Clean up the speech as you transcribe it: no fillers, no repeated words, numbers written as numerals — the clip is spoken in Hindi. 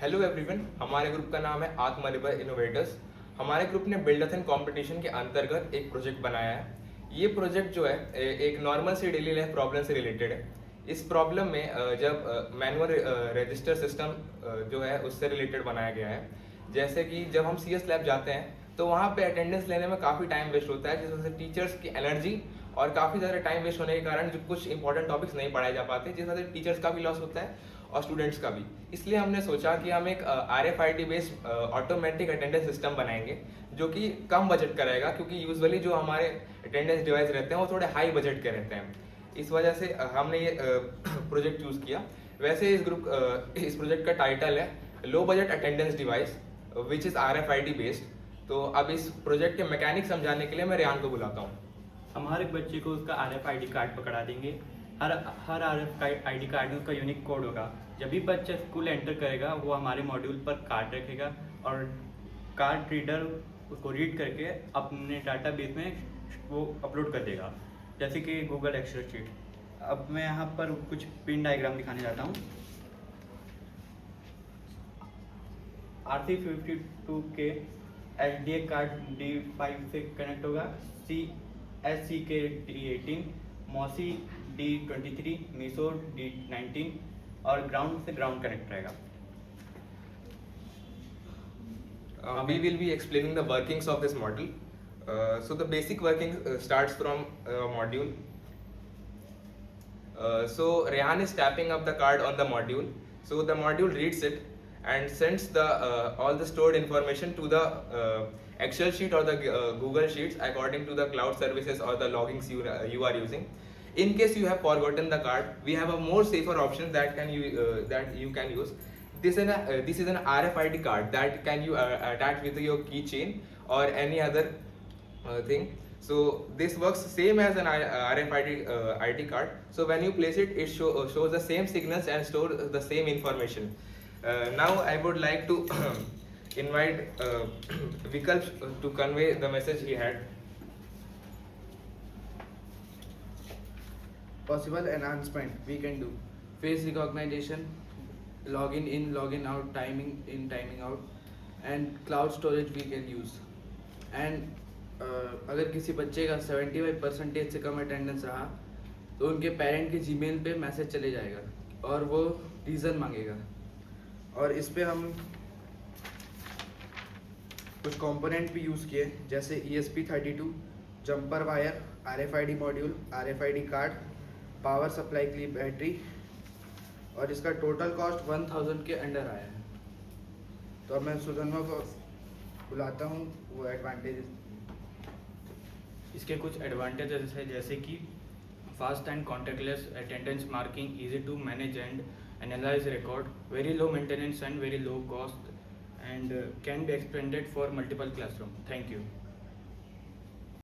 हेलो एवरीवन, हमारे ग्रुप का नाम है आत्मनिर्भर इनोवेटर्स। हमारे ग्रुप ने बिल्डथन कंपटीशन के अंतर्गत एक प्रोजेक्ट बनाया है। ये प्रोजेक्ट जो है एक नॉर्मल से डेली लाइफ प्रॉब्लम से रिलेटेड है। इस प्रॉब्लम में जब मैनुअल रजिस्टर सिस्टम जो है उससे रिलेटेड बनाया गया है। जैसे कि जब हम CS लैब जाते हैं तो वहाँ पे अटेंडेंस लेने में काफ़ी टाइम वेस्ट होता है, जिस वजह से टीचर्स की एनर्जी और काफ़ी ज़्यादा टाइम वेस्ट होने के कारण जो कुछ इंपॉर्टेंट टॉपिक्स नहीं पढ़ाए जा पाते, जिस वजह से टीचर्स का भी लॉस होता है और स्टूडेंट्स का भी। इसलिए हमने सोचा कि हम एक RFID based automatic attendance system बनाएंगे जो कि कम बजट का रहेगा, क्योंकि यूजुअली जो हमारे अटेंडेंस डिवाइस रहते हैं वो थोड़े हाई बजट के रहते हैं। इस वजह से हमने ये प्रोजेक्ट चूज़ किया। वैसे इस प्रोजेक्ट का टाइटल है low budget attendance device which is RFID based. तो अब इस प्रोजेक्ट के मैकेनिक समझाने के लिए मैं रेहान को बुलाता हूँ। हम हर एक बच्चे को उसका RFID कार्ड पकड़ा देंगे। हर हर RFID कार्ड में उसका यूनिक कोड होगा। जब भी बच्चा स्कूल एंटर करेगा वो हमारे मॉड्यूल पर कार्ड रखेगा और कार्ड रीडर उसको रीड करके अपने डाटाबेस में वो अपलोड कर देगा, जैसे कि गूगल एक्सेल शीट। अब मैं यहाँ पर कुछ पिन डायग्राम दिखाने जाता हूँ। RC52 के SDA कार्ड D5 से कनेक्ट होगा, SC के D18, mossy D23, Meesho D19 और ग्राउंड से ग्राउंड कनेक्ट रहेगा। We will be explaining the workings of this model. So the basic working starts from module. So Rehan is tapping up the card on the module. So the module reads it and sends the all the stored information to the Excel sheet or the Google Sheets according to the cloud services or the loggings you are using. In case you have forgotten the card, we have a more safer option that you can use. This is an RFID card that can you attach with your keychain or any other thing. So this works same as an RFID ID card. So when you place it, it shows the same signals and store the same information. Now I would like to invite Vikalp to convey the message he had. Possible enhancement we can do: face recognition, login in, login out, timing in, timing out, and cloud storage we can use. And अगर किसी बच्चे का 75% से कम अटेंडेंस रहा तो उनके पेरेंट के जीमेल पे मैसेज चले जाएगा और वो रीज़न मांगेगा। और इस पे हम कुछ कंपोनेंट भी यूज़ किए, जैसे ESP32, jumper wire, RFID module, RFID card, power supply के लिए बैटरी, और इसका टोटल कॉस्ट 1000 के अंडर आया है। तो अब मैं सुधन्वा को बुलाता हूँ, वो एडवांटेज। इसके कुछ एडवांटेजेस है, जैसे कि fast and contactless attendance marking, easy to manage and analyse record, very low maintenance and very low cost, and can be expanded for multiple classroom. Thank you.